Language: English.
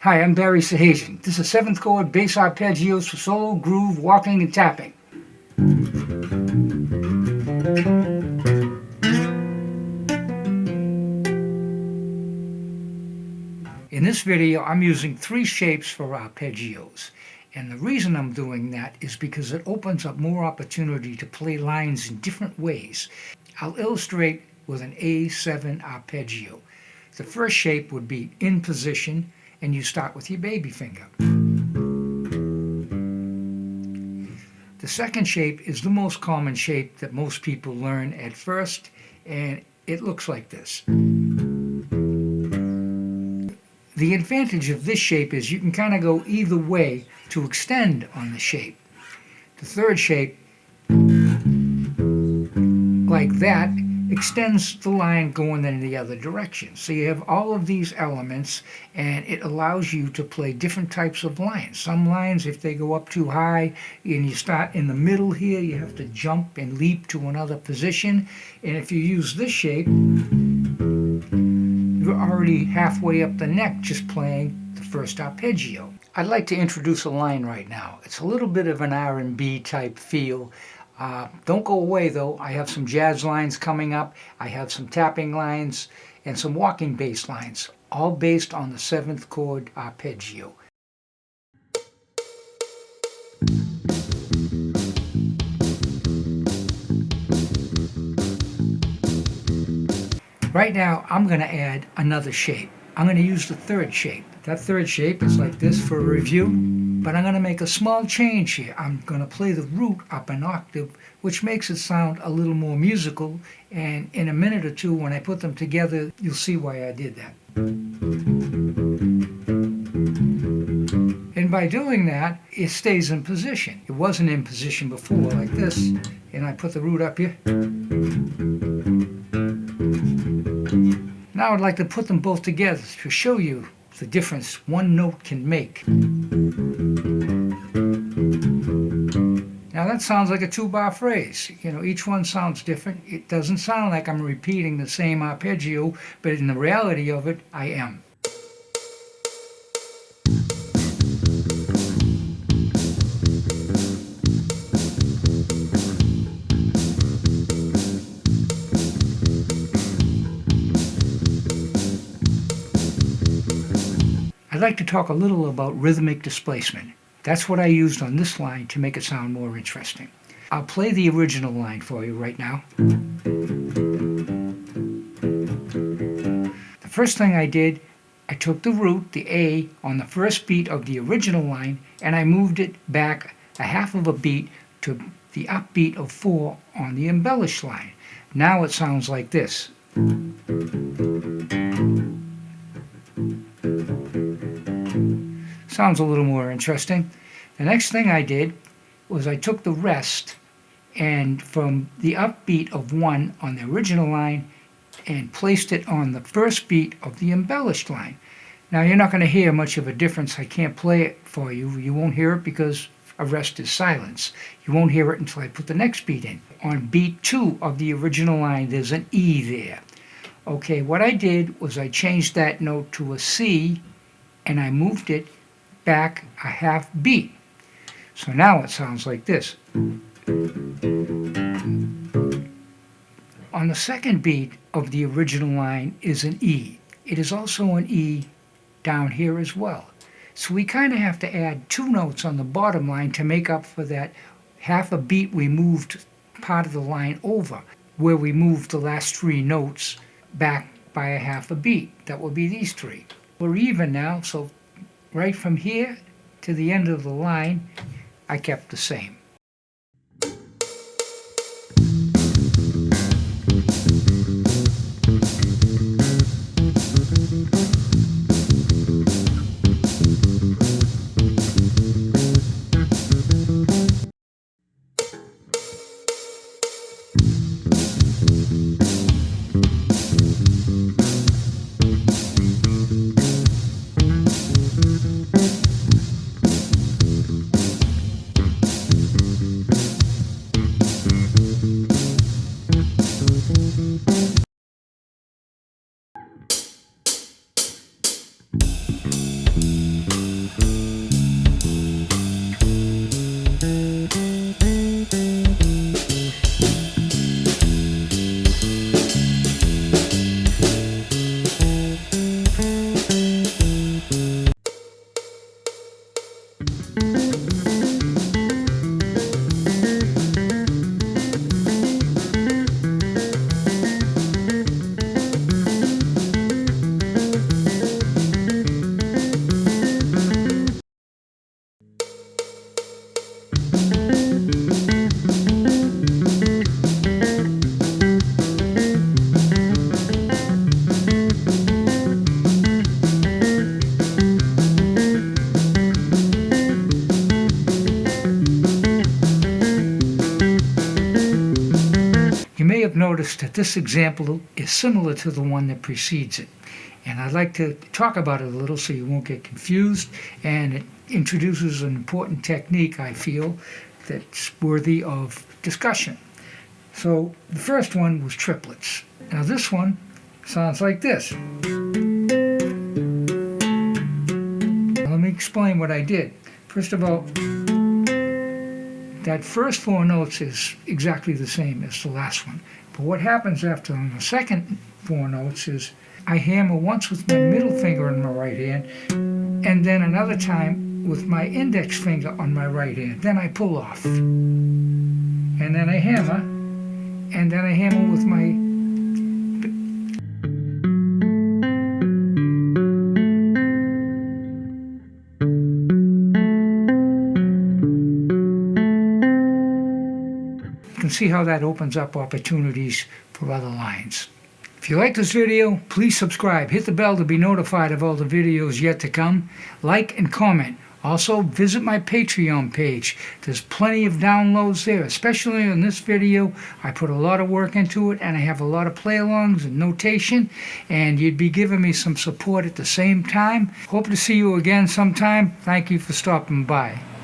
Hi, I'm Barry Sahajian. This is 7th Chord bass arpeggios for solo, groove, walking, and tapping. In this video, I'm using 3 shapes for arpeggios. And the reason I'm doing that is because it opens up more opportunity to play lines in different ways. I'll illustrate with an A7 arpeggio. The first shape would be in position, and you start with your baby finger. The second shape is the most common shape that most people learn at first, and it looks like this. The advantage of this shape is you can kind of go either way to extend on the shape. The third shape, like that, extends the line going in the other direction. So you have all of these elements, and it allows you to play different types of lines. Some lines, if they go up too high and you start in the middle here, you have to jump and leap to another position. And if you use this shape, you're already halfway up the neck just playing the first arpeggio. I'd like to introduce a line right now. It's a little bit of an R&B type feel. Don't go away though. I have some jazz lines coming up. I have some tapping lines and some walking bass lines, all based on the 7th chord arpeggio. Right now, I'm going to add another shape. I'm going to use the third shape. That third shape is like this for a review, but I'm going to make a small change here. I'm going to play the root up an octave, which makes it sound a little more musical, and in a minute or two, when I put them together, you'll see why I did that. And by doing that, it stays in position. It wasn't in position before, like this, and I put the root up here. Now I'd like to put them both together to show you the difference one note can make. Now that sounds like a 2-bar phrase. You know, each one sounds different. It doesn't sound like I'm repeating the same arpeggio, but in the reality of it, I am. I'd like to talk a little about rhythmic displacement. That's what I used on this line to make it sound more interesting. I'll play the original line for you right now. The first thing I did, I took the root, the A, on the first beat of the original line, and I moved it back a half of a beat to the upbeat of 4 on the embellished line. Now it sounds like this. Sounds a little more interesting. The next thing I did was I took the rest and from the upbeat of 1 on the original line and placed it on the first beat of the embellished line. Now you're not going to hear much of a difference. I can't play it for you. You won't hear it because a rest is silence. You won't hear it until I put the next beat in. On beat 2 of the original line, there's an E there. Okay, what I did was I changed that note to a C and I moved it back a half beat. So now it sounds like this. On the second beat of the original line is an E. It is also an E down here as well. So we kind of have to add 2 notes on the bottom line to make up for that half a beat we moved part of the line over, where we moved the last 3 notes back by a half a beat. That will be these 3. We're even now, so right from here to the end of the line, I kept the same. noticed that this example is similar to the one that precedes it. And I'd like to talk about it a little so you won't get confused, and it introduces an important technique, I feel, that's worthy of discussion. So the first one was triplets. Now this one sounds like this. Now let me explain what I did. First of all, that first four notes is exactly the same as the last one. But what happens after on the second four notes is I hammer once with my middle finger in my right hand, and then another time with my index finger on my right hand. Then I pull off. And then I hammer, and then I hammer with my... You can see how that opens up opportunities for other lines. If you like this video, please subscribe. Hit the bell to be notified of all the videos yet to come. Like and comment. Also, visit my Patreon page. There's plenty of downloads there, especially on this video. I put a lot of work into it, and I have a lot of play-alongs and notation, and you'd be giving me some support at the same time. Hope to see you again sometime. Thank you for stopping by.